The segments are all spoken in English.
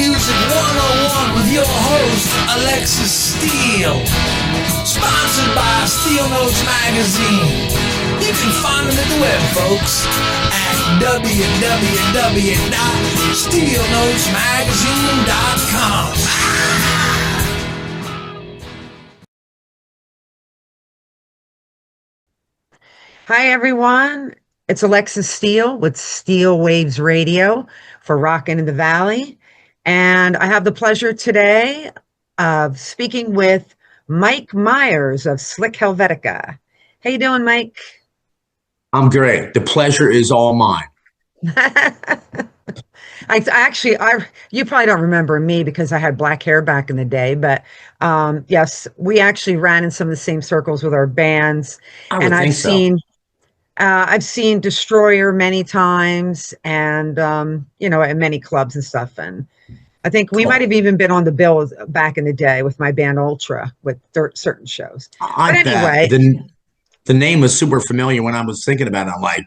Music 101 with your host, Alexxis Steele. Sponsored by Steele Notes Magazine. You can find them at the web, folks, at www.steelenotesmagazine.com. Hi, everyone. It's Alexxis Steele with Steel Waves Radio for Rockin' in the Valley. And I have the pleasure today of speaking with Mike Myers of Slik Helvetika. How you doing, Mike? I'm great. The pleasure is all mine. You probably don't remember me because I had black hair back in the day, but yes, we actually ran in some of the same circles with our bands. And I've seen Destroyer many times and, at many clubs and stuff. And I think we might have even been on the bill back in the day with my band Ultra with certain shows. The name was super familiar when I was thinking about it. I'm like,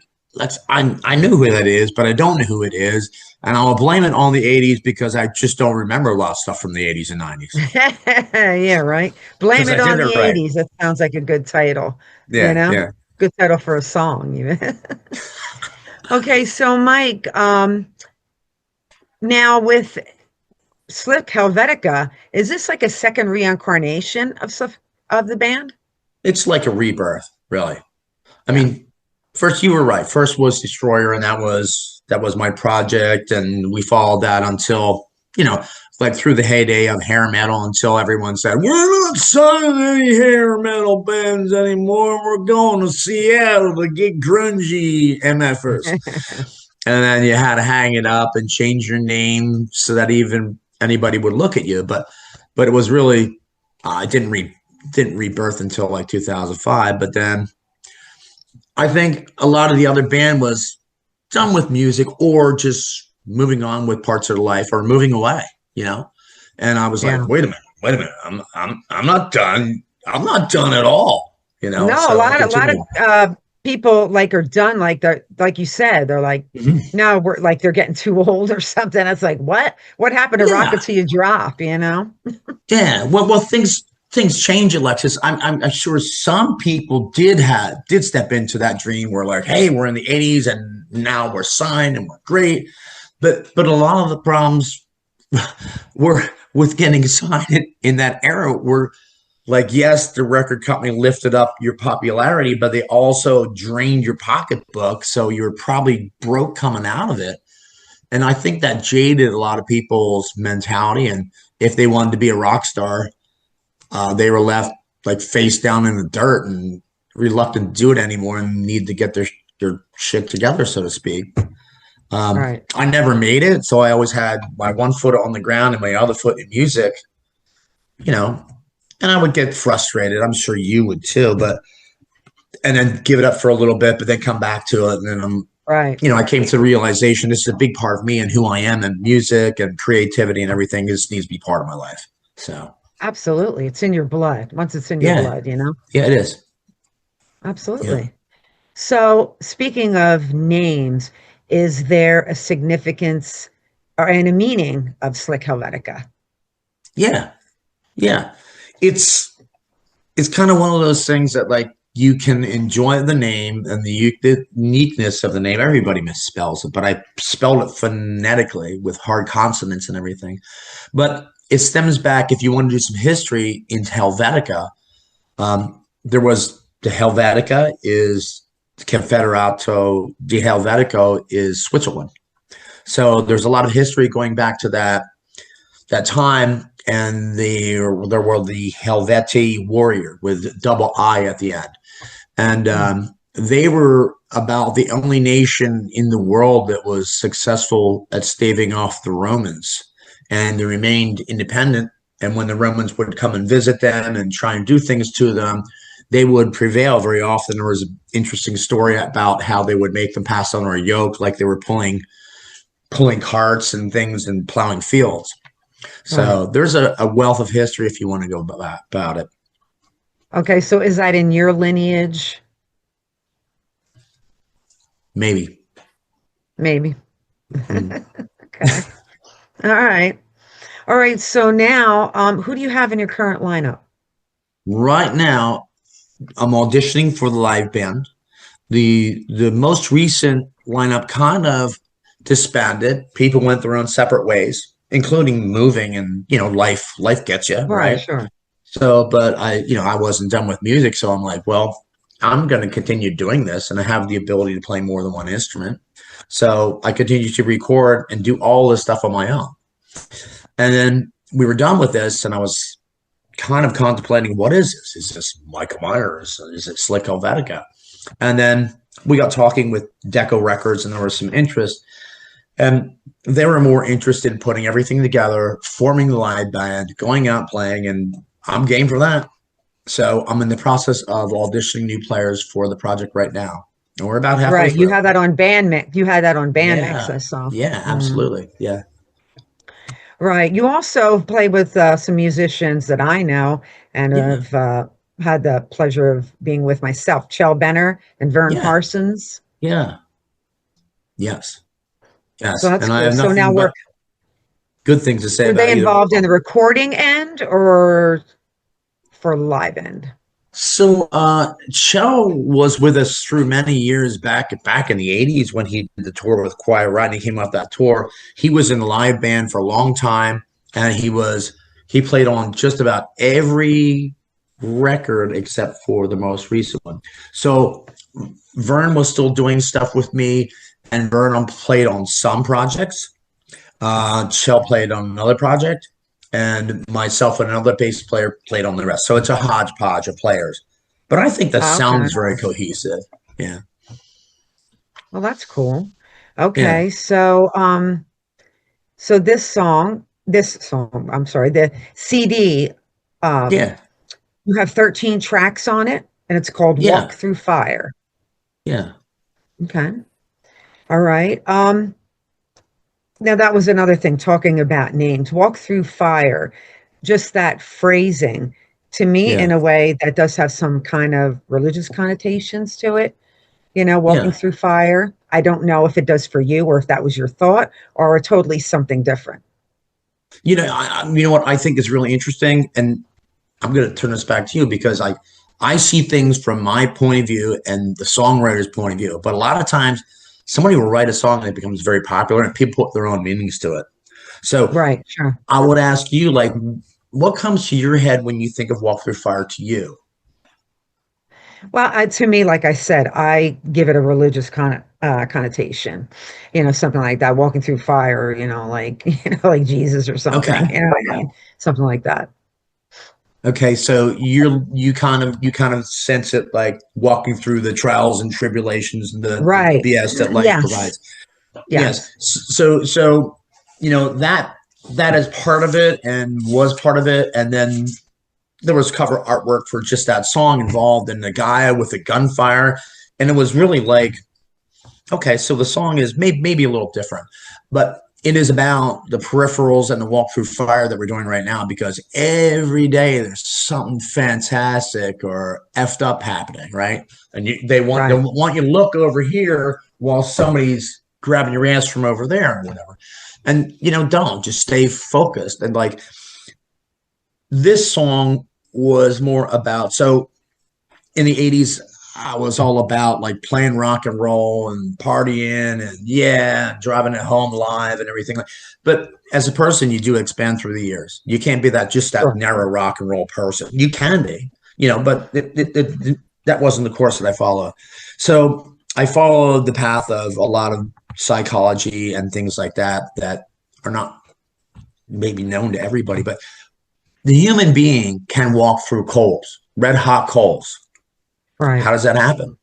I knew who that is, but I don't know who it is. And I'll blame it on the 80s because I just don't remember a lot of stuff from the 80s and 90s. Yeah, right. Blame it on the 80s. That sounds like a good title. Yeah, yeah. Good title for a song, even. Okay, so Mike, now with Slik Helvetika, is this like a second reincarnation of the band? It's like a rebirth, really. I mean, first you were right. First was Destroyer, and that was my project, and we followed that until like through the heyday of hair metal until everyone said, we're not signing any hair metal bands anymore. We're going to Seattle to get grungy MFers. And then you had to hang it up and change your name so that even anybody would look at you. But it was really, I didn't rebirth until like 2005. But then I think a lot of the other band was done with music or just moving on with parts of their life or moving away. And I was like, wait a minute, I'm not done. I'm not done at all. No, so a lot of people are done. Like you said, they're like, no, we're like, they're getting too old or something. It's like, what happened to Rocket Till You Drop, Yeah. Well, things change, Alexxis. I'm sure some people did step into that dream where like, hey, we're in the 80s and now we're signed and we're great. But a lot of the problems were with getting signed in that era were like, yes, the record company lifted up your popularity, but they also drained your pocketbook. So you're probably broke coming out of it. And I think that jaded a lot of people's mentality. And if they wanted to be a rock star, they were left like face down in the dirt and reluctant to do it anymore and need to get their shit together, so to speak. Right. I never made it, so I always had my one foot on the ground and my other foot in music, and I would get frustrated. I'm sure you would too, and then give it up for a little bit, but then come back to it. And then I came to the realization this is a big part of me and who I am, and music and creativity and everything needs to be part of my life. So absolutely, it's in your blood. Once it's in your blood, Yeah, it is. Absolutely. Yeah. So speaking of names, is there a significance and a meaning of Slik Helvetika? Yeah. It's kind of one of those things that like you can enjoy the name and the uniqueness of the name. Everybody misspells it, but I spelled it phonetically with hard consonants and everything. But it stems back, if you want to do some history into Helvetica, there was the Helvetica is Confederato di Helvetico is Switzerland. So there's a lot of history going back to that time, and there were the Helvetii warrior with double I at the end. And they were about the only nation in the world that was successful at staving off the Romans, and they remained independent. And when the Romans would come and visit them and try and do things to them, they would prevail very often. There was an interesting story about how they would make them pass under a yoke, like they were pulling carts and things and plowing fields. So there's a wealth of history if you want to go about it. Okay, so is that in your lineage? Maybe. Okay. All right. All right. So now, who do you have in your current lineup? Right now, I'm auditioning for the live band. The most recent lineup kind of disbanded. People went their own separate ways, including moving, and life gets you, Right. right? Sure. So, but I wasn't done with music, so I'm like, well, I'm going to continue doing this, and I have the ability to play more than one instrument. So I continued to record and do all this stuff on my own. And then we were done with this, and I was kind of contemplating, what is this? Is this Michael Myers? Is it Slik Helvetika? And then we got talking with Deco Records, and there was some interest. And they were more interested in putting everything together, forming the live band, going out playing, and I'm game for that. So I'm in the process of auditioning new players for the project right now. And we're about halfway Right. You through. had that on band mix. You had that on band mix, Yeah. I saw. Yeah, Mhm. absolutely. Yeah. Right. You also play with some musicians that I know and Yeah. have had the pleasure of being with myself, Chell Benner and Vern Yeah. Parsons. Yeah. Yes. So Yes. that's And I cool. have So now nothing but good things to say were about they either one of involved in them. the recording end or for live end? So Cho was with us through many years back in the 80s when he did the tour with Quiet Riot, and he came off that tour. He was in the live band for a long time, and he played on just about every record except for the most recent one. So Vern was still doing stuff with me, and Vern played on some projects. Shell played on another project, and myself and another bass player played on the rest. So it's a hodgepodge of players. But I think the sound Okay. is very cohesive. Yeah. Well, that's cool. Yeah. Okay. So this song, I'm sorry, the CD, um, Yeah. you have 13 tracks on it, and it's called Walk Yeah. Through Fire. Yeah. Okay. All right. Now that was another thing, talking about names. Walk Through Fire, just that phrasing, to me, in Yeah. a way, that does have some kind of religious connotations to it. Walking Yeah. through fire. I don't know if it does for you or if that was your thought or totally something different. You know what I think is really interesting, and I'm going to turn this back to you because I see things from my point of view and the songwriter's point of view. But a lot of times, somebody will write a song and it becomes very popular, and people put their own meanings to it. So Right, sure. I would ask you, like, what comes to your head when you think of Walk Through Fire to you? Well, to me, like I said, I give it a religious connotation, something like that, walking through fire, like, like Jesus or something, Okay. what I mean? Something like that. Okay, so you kind of sense it like walking through the trials and tribulations and the Right. BS that life Yes. provides. Yes. Yes. So that is part of it and was part of it, and then there was cover artwork for just that song involved, and the guy with the gunfire, and it was really like, okay, so the song is maybe a little different, but it is about the peripherals and the walk through fire that we're doing right now, because every day there's something fantastic or effed up happening, right? And they want Right. you to look over here while somebody's grabbing your ass from over there or whatever. And don't just stay focused. And like, this song was more about, so in the 80s, I was all about like playing rock and roll and partying and driving it home live and everything. But as a person, you do expand through the years. You can't be that Sure. narrow rock and roll person. You can be, but that wasn't the course that I followed. So I followed the path of a lot of psychology and things like that are not maybe known to everybody, but the human being can walk through coals, red hot coals. Right. How does that happen?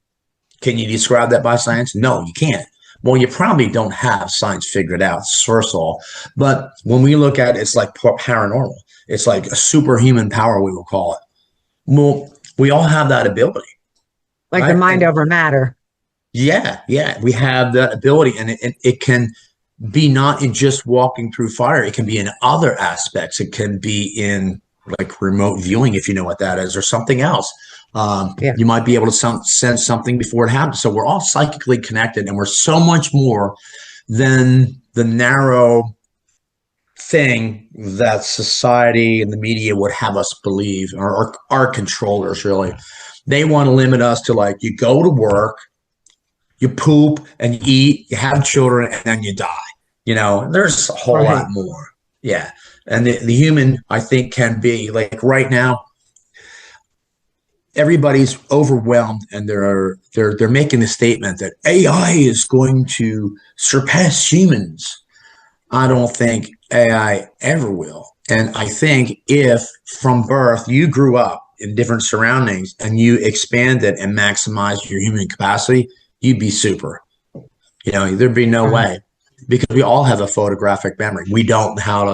Can you describe that by science? No, you can't. Well, you probably don't have science figured out, first of all. But when we look at it, it's like paranormal. It's like a superhuman power, we will call it. Well, we all have that ability. Like the Right? mind over matter. Yeah, we have that ability, and it can be not in just walking through fire. It can be in other aspects. It can be in like remote viewing, if you know what that is, or something else. Yeah. You might be able to sense something before it happens. So we're all psychically connected, and we're so much more than the narrow thing that society and the media would have us believe, or our controllers really. They want to limit us to like, you go to work, you poop and you eat, you have children, and then you die. You know, there's a whole lot more. Yeah. And the human, I think, can be like right now, everybody's overwhelmed, and they're making the statement that AI is going to surpass humans. I don't think AI ever will. And I think if from birth you grew up in different surroundings and you expanded and maximized your human capacity, you'd be super. You know, there'd be no way, because we all have a photographic memory. We don't know how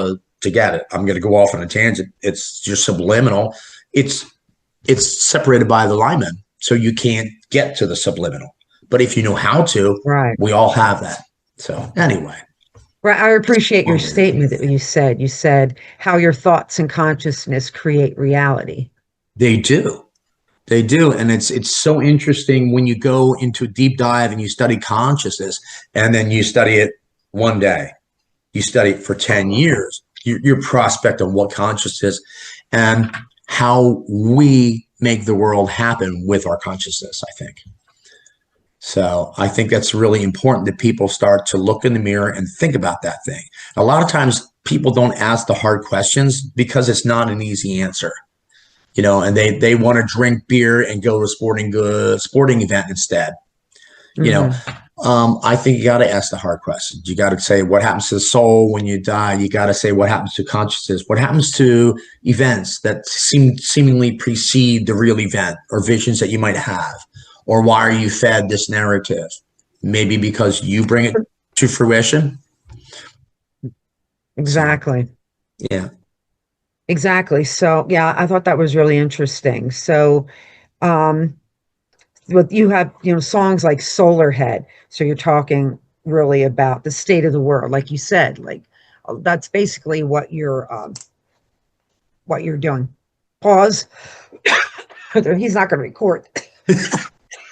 to get it. I'm going to go off on a tangent. It's just subliminal. It's separated by the lineman, so you can't get to the subliminal. But if you know how to, we all have that. So anyway. Right. I appreciate your statement that you said. You said how your thoughts and consciousness create reality. They do. They do. And it's so interesting when you go into a deep dive and you study consciousness, and then you study it one day. You study it for 10 years. Your prospect of what consciousness and how we make the world happen with our consciousness, I think. So I think that's really important that people start to look in the mirror and think about that thing. A lot of times people don't ask the hard questions because it's not an easy answer, you know, and they want to drink beer and go to a sporting event instead. You know, I think you got to ask the hard questions. You got to say, what happens to the soul when you die? You got to say, what happens to consciousness? What happens to events that seemingly precede the real event, or visions that you might have? Or why are you fed this narrative? Maybe because you bring it to fruition. Exactly. Yeah. Exactly. So, yeah, I thought that was really interesting. So, but you have, you know, songs like Solar Head. So you're talking really about the state of the world, like you said. Like that's basically what you're doing. Pause. He's not going to record.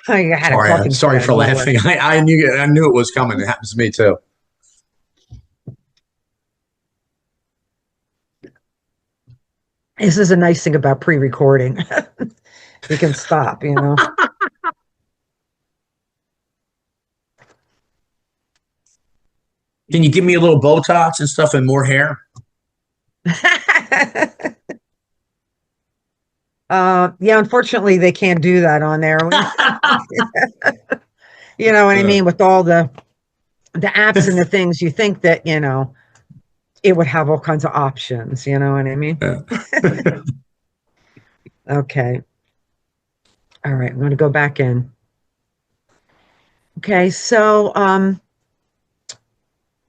I had sorry for laughing. I knew it was coming. It happens to me too. This is a nice thing about pre-recording. You can stop, you know. Can you give me a little Botox and stuff and more hair? Yeah, unfortunately they can't do that on there. You know what I mean? With all the apps and the things, you think that, you know, it would have all kinds of options, you know what I mean? Yeah. Okay. All right, I'm going to go back in. Okay, so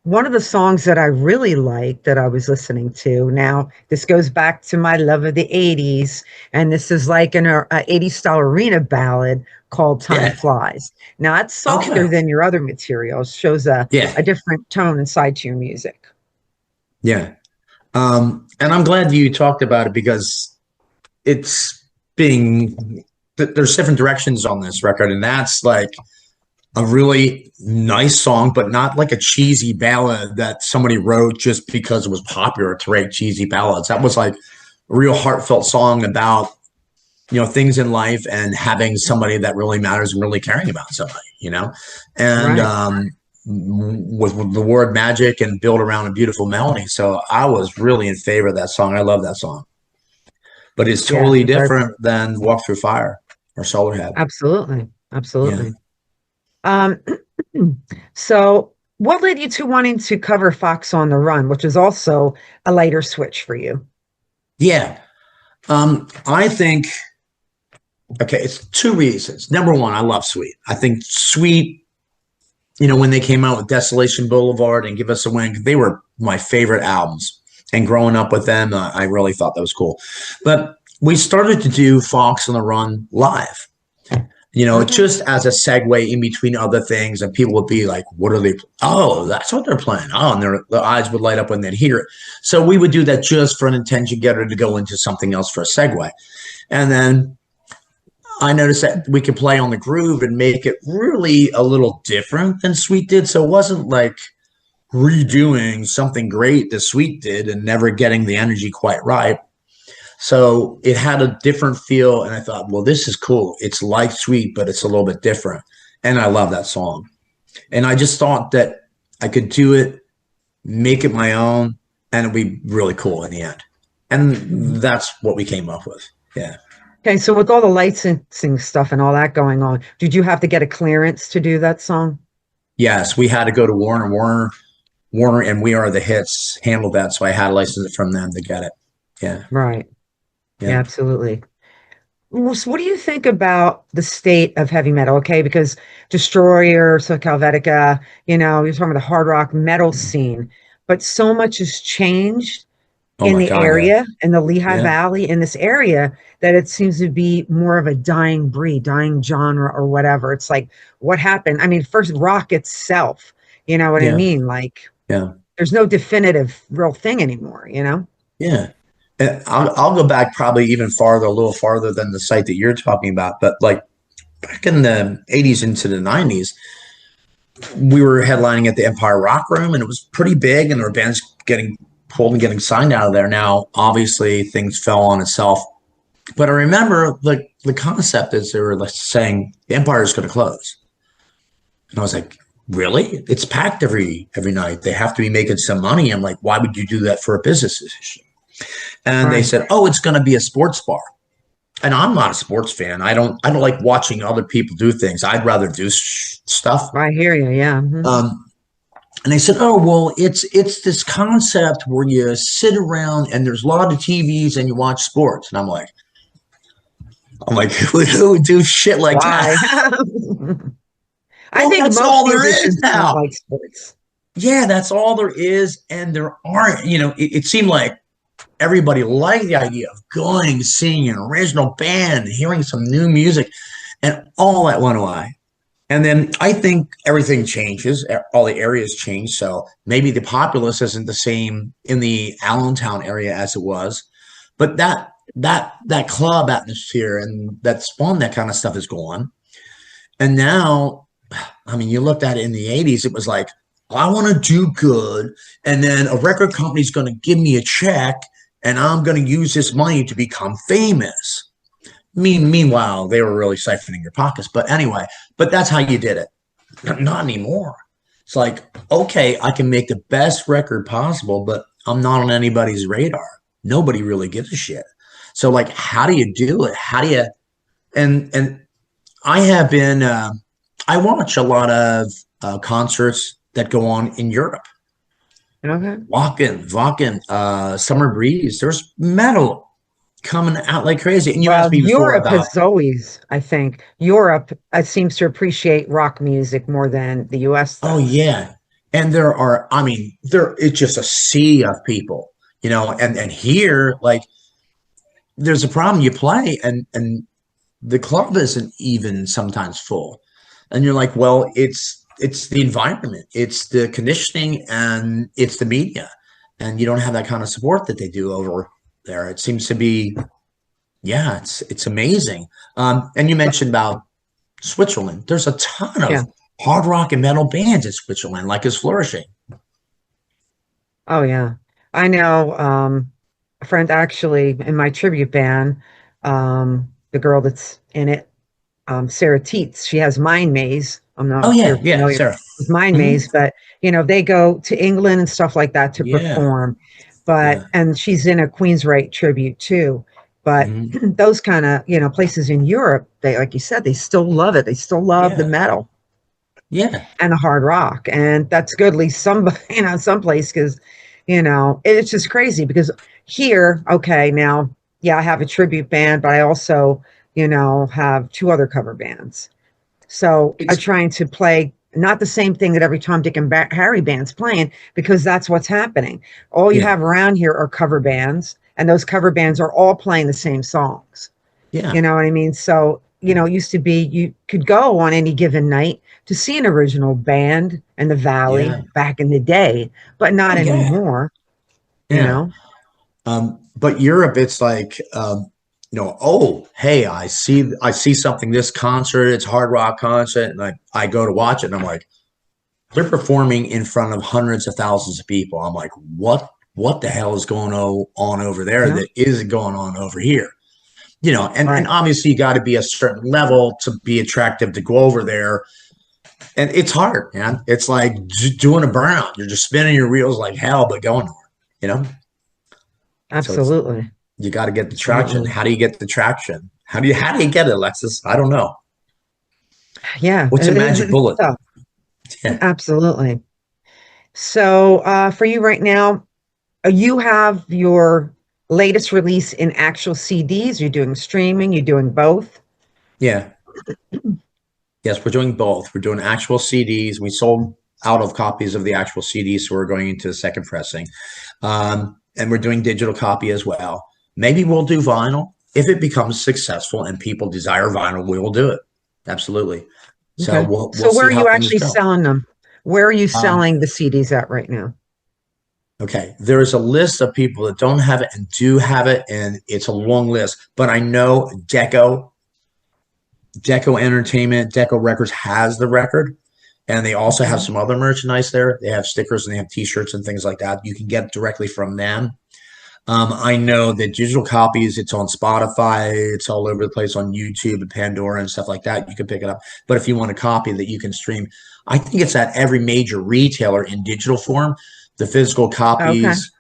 one of the songs that I really like that I was listening to, now this goes back to my love of the 80s, and this is like an 80s style arena ballad called Time Flies. Now it's softer than your other materials, shows a different tone and side to your music. Yeah. And I'm glad you talked about it, because it's there's different directions on this record, and that's like a really nice song, but not like a cheesy ballad that somebody wrote just because it was popular to write cheesy ballads. That was like a real heartfelt song about, you know, things in life and having somebody that really matters and really caring about somebody, you know, and with the word magic and built around a beautiful melody. So I was really in favor of that song. I love that song, but it's totally different than Walk Through Fire or Solar Head. Absolutely. Absolutely. So what led you to wanting to cover Fox on the Run, which is also a lighter switch for you? Yeah. I think, it's two reasons. Number one, I love Sweet. I think Sweet, you know, when they came out with Desolation Boulevard and Give Us a Wing, they were my favorite albums. And growing up with them, I really thought that was cool. But we started to do Fox on the Run live, you know, just as a segue in between other things. And people would be like, what are they? Oh, that's what they're playing. Oh, and their eyes would light up when they'd hear it. So we would do that just for an intention getter to go into something else for a segue. And then I noticed that we could play on the groove and make it really a little different than Sweet did. So it wasn't like redoing something great that Sweet did and never getting the energy quite right. So it had a different feel. And I thought, well, this is cool. It's like Sweet, but it's a little bit different. And I love that song. And I just thought that I could do it, make it my own, and it'd be really cool in the end. And that's what we came up with. Yeah. Okay, so with all the licensing stuff and all that going on, did you have to get a clearance to do that song? Yes, we had to go to Warner, and We Are the Hits handled that. So I had to license it from them to get it. Yeah. Right. Yeah. Yeah, absolutely. So what do you think about the state of heavy metal? Okay, because Destroyer, Slik Helvetika, you're talking about the hard rock metal scene, but so much has changed Oh in my the God. area, in the Lehigh Yeah. Valley, in this area, that it seems to be more of a dying breed, dying genre or whatever. It's like, what happened? I mean, first rock itself, you know what I Yeah. mean? Like, Yeah. there's no definitive real thing anymore, Yeah. And I'll go back probably even farther, a little farther than the site that you're talking about. But like back in the 80s into the 90s, we were headlining at the Empire Rock Room, and it was pretty big, and there were bands getting pulled and getting signed out of there. Now, obviously, things fell on itself. But I remember the concept is they were like saying the Empire is going to close. And I was like, really? It's packed every night. They have to be making some money. I'm like, why would you do that for a business decision? And they Right. said, oh, it's going to be a sports bar. And I'm not a sports fan. I don't like watching other people do things. I'd rather do stuff. I hear you. Yeah. And they said, oh, well, it's this concept where you sit around and there's a lot of TVs and you watch sports. And I'm like, who would do shit like Why? that? I Well, think that's most all there musicians is now. don't like sports. Yeah, that's all there is. And there aren't, it seemed like everybody liked the idea of going, seeing an original band, hearing some new music, and all that went away. And then I think everything changes. All the areas change. So maybe the populace isn't the same in the Allentown area as it was. But that club atmosphere and that spawn, that kind of stuff is gone. And now, I mean, you looked at it in the 80s, it was like, I want to do good. And then a record company's going to give me a check and I'm going to use this money to become famous. Meanwhile, they were really siphoning your pockets. But anyway, that's how you did it. Not anymore. It's like, okay, I can make the best record possible, but I'm not on anybody's radar. Nobody really gives a shit. So like, how do you do it? How do you, and I have been, I watch a lot of concerts that go on in Europe. Okay. Wacken, Summer Breeze. There's metal coming out like crazy. And you Well, asked me before Europe about, has always, I think, Europe seems to appreciate rock music more than the US oh does. yeah. And it's just a sea of people, and here, like, there's a problem. You play and the club isn't even sometimes full. And you're like, well, it's the environment, it's the conditioning, and it's the media. And you don't have that kind of support that they do over there. It seems to be, yeah, it's amazing. And you mentioned about Switzerland. There's a ton of Yeah. hard rock and metal bands in Switzerland, like, is flourishing. Oh yeah. I know a friend actually in my tribute band, the girl that's in it, Sarah Teets, she has Mind Maze. I'm not Oh sure yeah, if you yeah, know Sarah. with Mind Mhm. Maze, but they go to England and stuff like that to Yeah. perform. But Yeah. and she's in a Queensryche tribute too. But Mhm. those kind of places in Europe, they, like you said, they still love it. They still love the Yeah. metal Yeah. and the hard rock, and that's good. At least some some place, because it's just crazy because here, okay, now, yeah, I have a tribute band, but I also have two other cover bands. So I'm It's trying to play not the same thing that every Tom, Dick, and Harry band's playing, because that's what's happening. All you yeah. have around here are cover bands, and those cover bands are all playing the same songs. Yeah. You know what I mean? So, it used to be you could go on any given night to see an original band in the Valley Yeah. back in the day, but not Oh, yeah. anymore, you Yeah. know? But Europe, it's like, oh, hey, I see something, this concert, it's a hard rock concert, and I go to watch it, and I'm like, they're performing in front of hundreds of thousands of people. I'm like, what the hell is going on over there that isn't going on over here? You know, and obviously you got to be a certain level to be attractive to go over there. And it's hard, man. It's like doing a burnout. You're just spinning your wheels like hell, but going nowhere, you know? Absolutely. So you got to get the traction. How do you get the traction? How do you get it, Alexxis? I don't know. Yeah. What's a magic bullet? Yeah. Absolutely. So for you right now, you have your latest release in actual CDs. You're doing streaming. You're doing both. Yeah. Yes, we're doing both. We're doing actual CDs. We sold out of copies of the actual CDs, so we're going into the second pressing. And we're doing digital copy as well. Maybe we'll do vinyl. If it becomes successful and people desire vinyl, we will do it. Absolutely. So we'll so where see are you actually selling them? Where are you selling the CDs at right now? Okay, there is a list of people that don't have it and do have it, and it's a long list. But I know Deco Entertainment, Deco Records has the record, and they also have some other merchandise there. They have stickers and they have T-shirts and things like that. You can get directly from them. I know that digital copies, it's on Spotify, it's all over the place on YouTube and Pandora and stuff like that. You can pick it up. But if you want a copy that you can stream, I think it's at every major retailer in digital form. The physical copies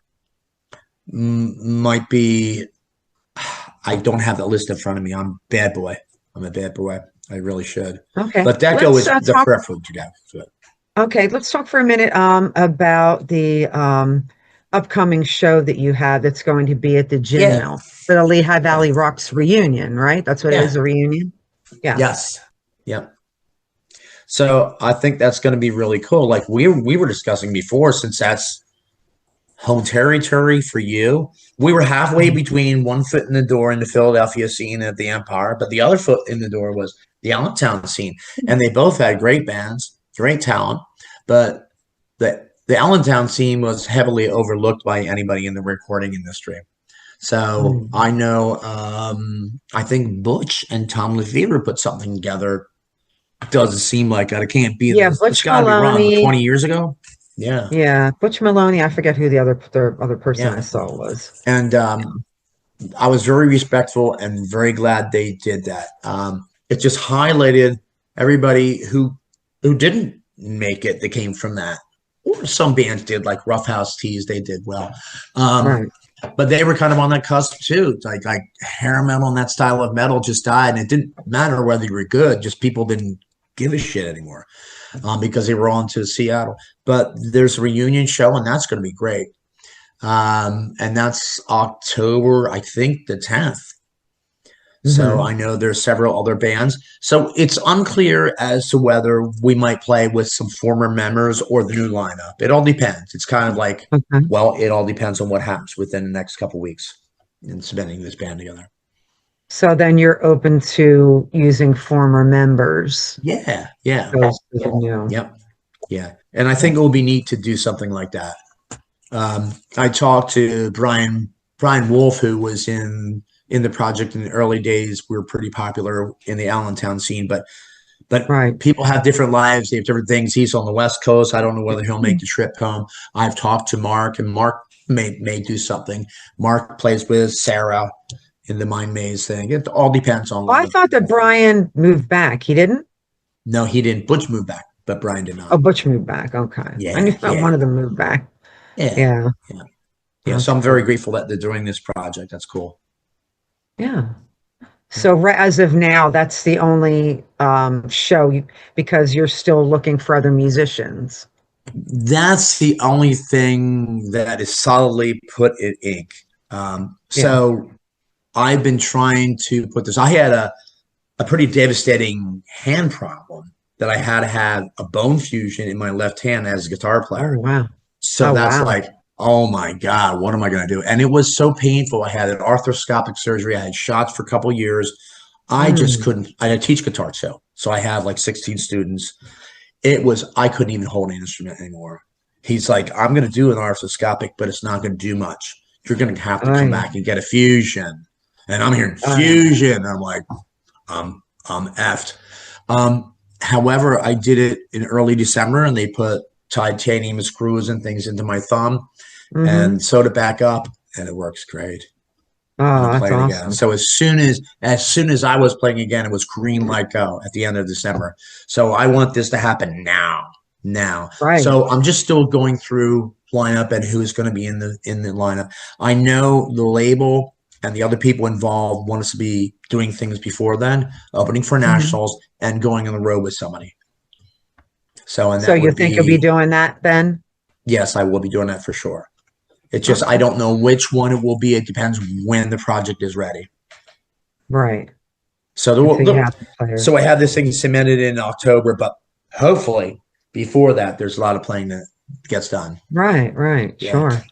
might be, I don't have that list in front of me. I'm a bad boy. I really should. Okay. But Deco is the preference to go. Okay, let's talk for a minute about the upcoming show that you have that's going to be at the Gin Mill, the Lehigh Valley Rocks reunion, right? That's what it is, a reunion? Yeah. Yes. Yep. So I think that's going to be really cool. Like we were discussing before, since that's home territory for you, we were halfway between one foot in the door in the Philadelphia scene at the Empire, but the other foot in the door was the Allentown scene. And they both had great bands, great talent, but the Allentown scene was heavily overlooked by anybody in the recording industry. So I know, I think Butch and Tom Lefevre put something together. Doesn't seem like it. It can't be. Yeah, Butch Maloney. 20 years ago. Yeah. Yeah, Butch Maloney. I forget who the other person I saw was. And I was very respectful and very glad they did that. It just highlighted everybody who didn't make it that came from that. Or some bands did, like Rough House Tees, they did well. But they were kind of on that cusp too. Like hair metal and that style of metal just died, and it didn't matter whether you were good, just people didn't give a shit anymore because they were on to Seattle. But there's a reunion show, and that's going to be great. And that's October, I think, the 10th. So I know there's several other bands. So it's unclear as to whether we might play with some former members or the new lineup. It all depends. It's kind of like, well, it all depends on what happens within the next couple of weeks in cementing this band together. So then you're open to using former members. Yeah. Yep. Yeah. And I think it will be neat to do something like that. I talked to Brian Wolf, who was in the project in the early days. We were pretty popular in the Allentown scene, but people have different lives. They have different things. He's on the West Coast. I don't know whether he'll make the trip home. I've talked to Mark, and Mark may do something. Mark plays with Sarah in the Mind Maze thing. It all depends on. Well, I thought that Brian moved back. He didn't? No, he didn't. Butch moved back, but Brian did not. Oh, Butch moved back. Okay. Yeah. I knew one of them moved back. Yeah. So I'm very grateful that they're doing this project. That's cool. Yeah. So as of now, that's the only show because you're still looking for other musicians. That's the only thing that is solidly put in ink. So I've been trying to put this. I had a pretty devastating hand problem that I had to have a bone fusion in my left hand as a guitar player. Oh, wow. So like, oh my God, what am I going to do? And it was so painful. I had an arthroscopic surgery. I had shots for a couple of years. I just couldn't. I teach guitar too. So I have like 16 students. I couldn't even hold an instrument anymore. He's like, I'm going to do an arthroscopic, but it's not going to do much. You're going to have to come back and get a fusion. And I'm hearing fusion. I'm like, I'm effed. However, I did it in early December, and they put titanium screws and things into my thumb and sewed it back up, and it works great. Oh, I'm that's playing again. awesome. So as soon as I was playing again, it was green light go at the end of December. So I want this to happen now. Right. So I'm just still going through lineup and who's going to be in the lineup. I know the label and the other people involved want us to be doing things before then, opening for nationals and going on the road with somebody. So and So that you would think you'll be doing that then? yes, I will be doing that for sure. It's just I don't know which one it will be. It depends when the project is ready. Right. So so I have this thing submitted in October, but hopefully before that, there's a lot of playing that gets done. Right. Yeah. Sure.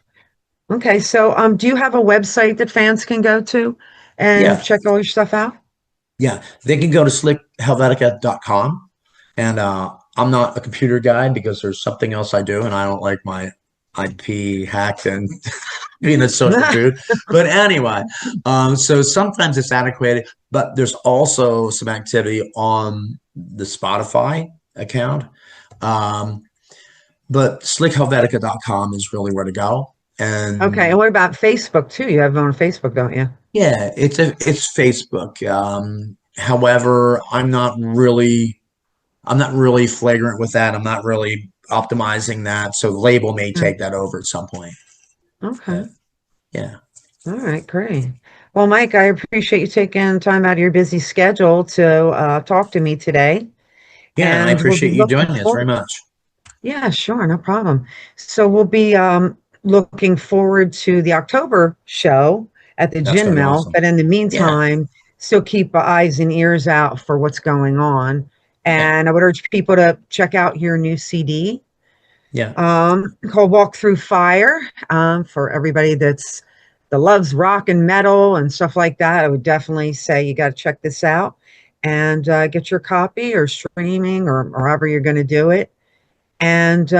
Okay. So do you have a website that fans can go to and check all your stuff out? Yeah. They can go to slikhelvetika.com. And I'm not a computer guy because there's something else I do, and I don't like my IP hacked and being a social dude. But anyway, so sometimes it's antiquated, but there's also some activity on the Spotify account. But slikhelvetika.com is really where to go. And okay. And what about Facebook too? You have it on Facebook, don't you? yeah, it's Facebook. However, I'm not really flagrant with that. I'm not really optimizing that. So the label may take that over at some point. Okay. Yeah. All right, great. Well, Mike, I appreciate you taking time out of your busy schedule to talk to me today. Yeah, and I appreciate you doing this very much. Yeah, sure, no problem. So we'll be looking forward to the October show at the Gin Mill. Awesome. But in the meantime, still keep eyes and ears out for what's going on. And I would urge people to check out your new CD. Yeah. Called Walk Through Fire. For everybody that loves rock and metal and stuff like that, I would definitely say you got to check this out and get your copy or streaming or however you're going to do it. And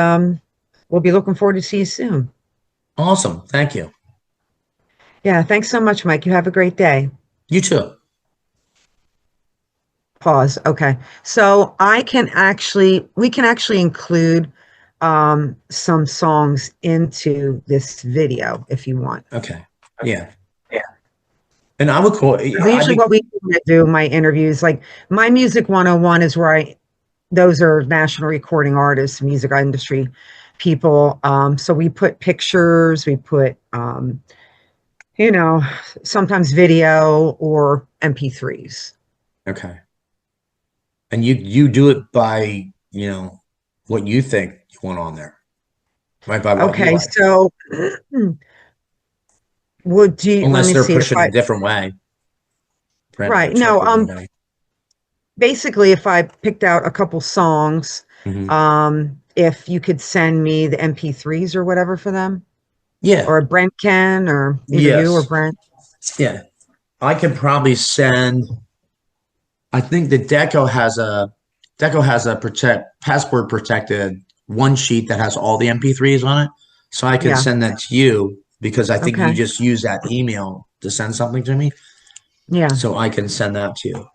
we'll be looking forward to see you soon. Awesome. Thank you. Yeah. Thanks so much, Mike. You have a great day. You too. Pause. Okay. So we can actually include some songs into this video if you want. Okay. Yeah. And I would call usually what we do my interviews, like my Music 101 is where those are national recording artists, music industry people. So we put pictures, we put sometimes video or MP3s. Okay. And you do it by, what you think you want on there. Right, by what you like. So unless they're pushing a different way. Right. No, basically if I picked out a couple songs, if you could send me the MP3s or whatever for them. Yeah. Or Brent can, or either you or Brent. Yeah. I could probably send, I think the Deco has a password protected one sheet that has all the MP3s on it. So I can send that to you because I think you just use that email to send something to me. Yeah. So I can send that to you.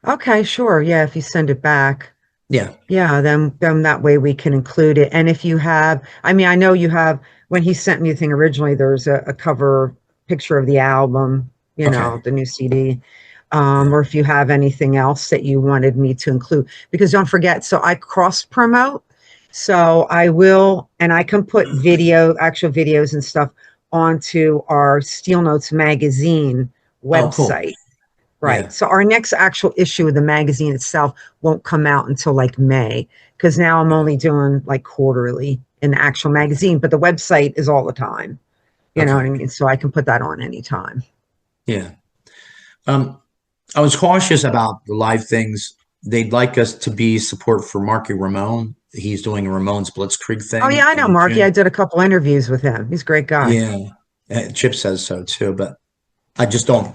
Okay, sure. Yeah, if you send it back. Yeah. Yeah, then that way we can include it. And if you have, I know you have, when he sent me the thing originally, there's a cover picture of the album, the new CD. Or if you have anything else that you wanted me to include, because don't forget, so I cross promote. So I will, and I can put actual videos and stuff onto our Steel Notes magazine website. Oh, cool. Right. Yeah. So our next actual issue of the magazine itself won't come out until like May, because now I'm only doing like quarterly in the actual magazine, but the website is all the time. You know what I mean? So I can put that on anytime. Yeah. I was cautious about the live things. They'd like us to be support for Marky Ramone. He's doing a Ramones Blitzkrieg thing. Oh, yeah, I know Marky. I did a couple interviews with him. He's a great guy. Yeah. Chip says so too, but I just don't.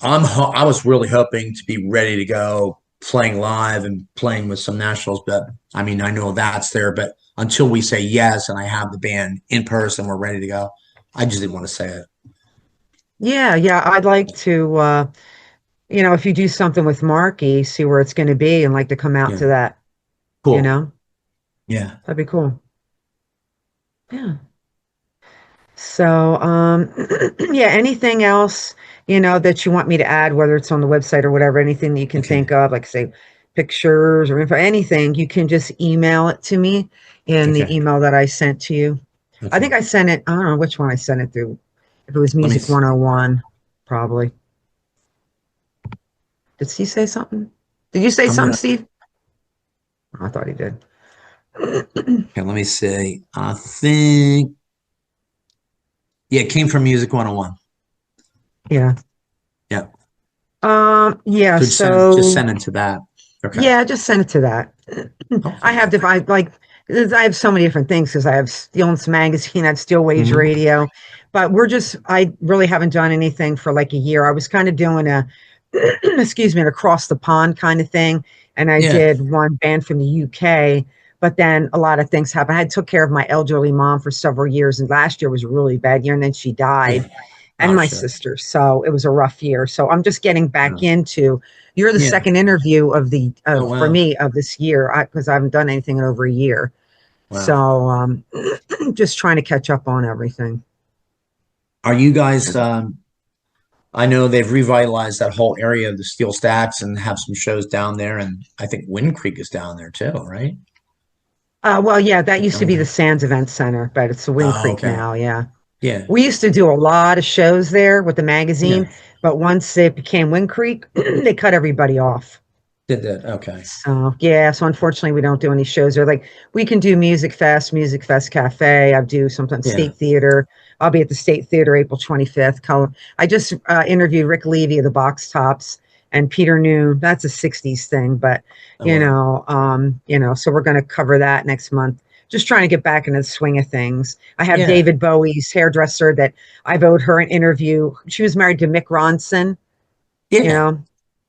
I was really hoping to be ready to go playing live and playing with some nationals, but I know that's there, but until we say yes and I have the band in person, we're ready to go. I just didn't want to say it. Yeah. I'd like to, if you do something with Marky, see where it's going to be and like to come out to that you Cool. know? Yeah. That'd be cool. Yeah. So, yeah, anything else, that you want me to add, whether it's on the website or whatever, anything that you can Okay. think of, like say pictures or info, anything, you can just email it to me in the Okay. email that I sent to you. I think Okay. I sent it, I don't know which one I sent it through. If it was Let me. Music 101, probably. Did Steve say something? Did you say I'm something, gonna. Steve? Oh, I thought he did. Okay. Let me see. I think. Yeah, it came from Music 101. Yeah. Yeah. Yeah, So just so send it to that. Okay. yeah, just send it to that. I Okay. have to, I have so many different things because I have Steele's magazine, I have Steel Waves Hmm. Radio, but I really haven't done anything for like a year. I was kind of doing excuse me, an across the pond kind of thing. And I Yeah. did one band from the UK, but then a lot of things happened. I took care of my elderly mom for several years, and last year was a really bad year. And then she Yeah. died, and Oh my shit. sister. So it was a rough year. So I'm just getting back Oh. into. You're the Yeah. second interview Oh for wow. me of this year because I haven't done anything in over a year. So Wow. just trying to catch up on everything. Are you guys? I know they've revitalized that whole area of the Steel Stacks and have some shows down there, and I think Wind Creek is down there too, right? Well, yeah, that used to be the Okay. Sands Event Center, but it's the Wind Oh, Creek okay. now. Yeah. Yeah. We used to do a lot of shows there with the Yeah. magazine, but once it became Wind Creek, they cut everybody off. Did that. Okay. So yeah, so unfortunately we don't do any shows there. Like we can do Music Fest Cafe. I do sometimes Yeah. State Theater. I'll be at the State Theater April 25th. I just interviewed Rick Levy of the Box Tops and Peter Noon. That's a 60s thing, but Oh wow. so we're going to cover that next month. Just trying to get back into the swing of things. I have Yeah. David Bowie's hairdresser that I've owed her an interview. She was married to Mick Ronson, you Yeah. know,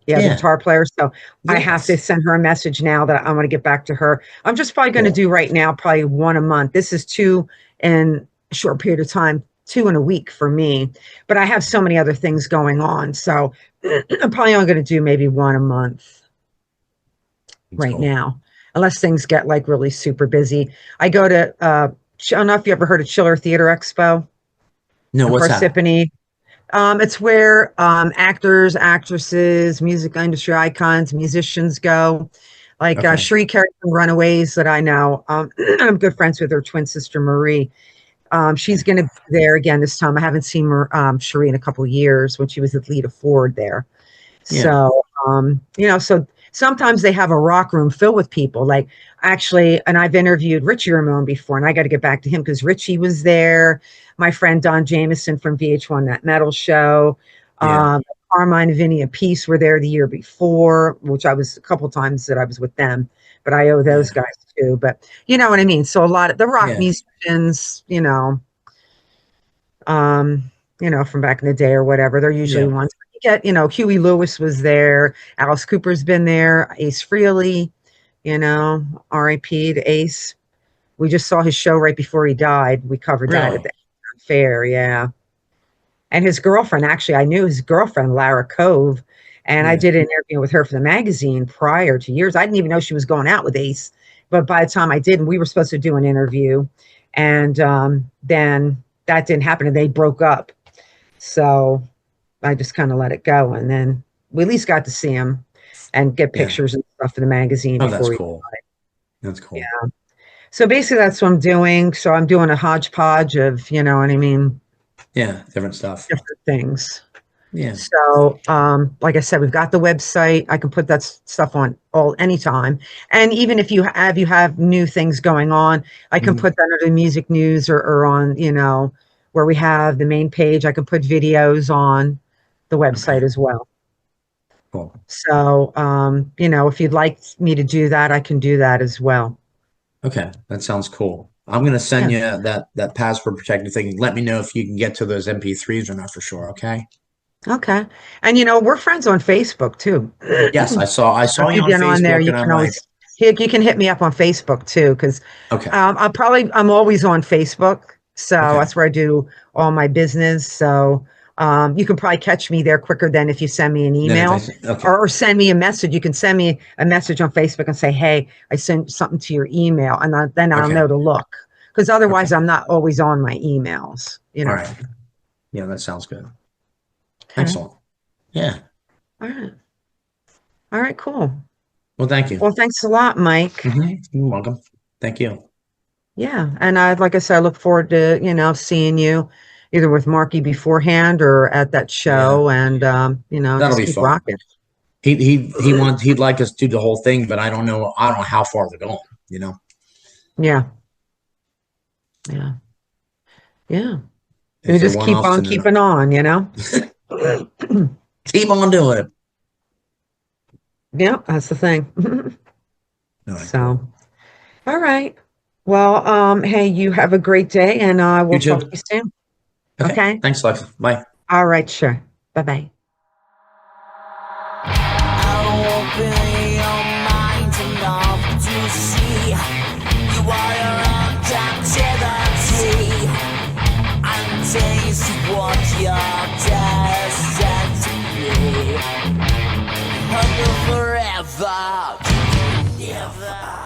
yeah, the Yeah. guitar player. So I have to Yes. send her a message now that I want to get back to her. I'm just probably going to Cool. do right now, probably one a month. This is two in a short period of time, two in a week for me. But I have so many other things going on. So I'm probably only going to do maybe one a month That's right cool. now, unless things get like really super busy. I go to, I don't know if you ever heard of Chiller Theater Expo No, in what's that? Parsippany. It's where actors, actresses, music industry icons, musicians go. Like Okay. Cherie Carey from Runaways that I know. I'm good friends with her twin sister Marie. She's Okay. going to be there again this time. I haven't seen Cherie in a couple of years when she was with Lita Ford there. Yeah. So, so sometimes they have a rock room filled with people. Like actually, and I've interviewed Richie Ramone before, and I got to get back to him because Richie was there. My friend Don Jameson from VH1 That Metal Show. Yeah. Carmine and Vinny Appice were there the year before, which I was a couple times that I was with them, but I owe those Yeah. guys too. But you know what I mean? So a lot of the rock Yeah. musicians, from back in the day or whatever. They're usually Yeah. ones you get, Huey Lewis was there, Alice Cooper's been there, Ace Frehley, R.I.P. to Ace. We just saw his show right before he died. We covered that at Really? the fair, yeah. And his girlfriend, actually, I knew his girlfriend, Lara Cove, and I Yeah. did an interview with her for the magazine prior to years. I didn't even know she was going out with Ace, but by the time I did, and we were supposed to do an interview, and then that didn't happen, and they broke up. So I just kind of let it go. And then we at least got to see him and get Yeah. pictures and stuff for the magazine Oh, that's before he cool. died. That's cool. Yeah. So basically that's what I'm doing. So I'm doing a hodgepodge of, you know what I mean, Yeah. Different stuff. different things. Yeah. So, like I said, we've got the website. I can put that stuff on anytime. And even if you have new things going on, I can Mhm. put that under the music news or on, where we have the main page. I can put videos on the Okay. website as well. Cool. So, if you'd like me to do that, I can do that as well. Okay. That sounds cool. I'm gonna Yeah. send you that password protected thing. Let me know if you can get to those MP3s or not for sure. Okay. Okay. And we're friends on Facebook too. Yes, I If saw you you on get on there, Facebook, you and I'm can like, always you can hit me up on Facebook too, because okay, I'm always on Facebook, so okay, that's where I do all my business. So You can probably catch me there quicker than if you send me an Then email if okay. or send me a message. You can send me a message on Facebook and say, hey, I sent something to your email, and then I'll Okay. know to look, because otherwise Okay. I'm not always on my emails, you know. All right. Yeah, that sounds good. Okay. Excellent. Yeah. All right. All right, cool. Well, thank you. Well, thanks a lot, Mike. Mhm. You're welcome. Thank you. Yeah. And like I said, I look forward to, seeing you either with Marky beforehand or at that show, and That'll just be keep fun. rocking. He'd like us to do the whole thing, but I don't know how far they're going, Yeah. Yeah. Yeah. If You they're just keep one-offs, on and keeping on, keep on doing it. Yeah, that's the thing. All right, So, cool. all right. Well, hey, you have a great day, and we'll You too. talk to you soon. Okay. Thanks, Alexxis. Bye. All right, sure. Bye-bye. Open your mind enough to see you are your own captivity and taste what you're destined to be. Hunger forever, never.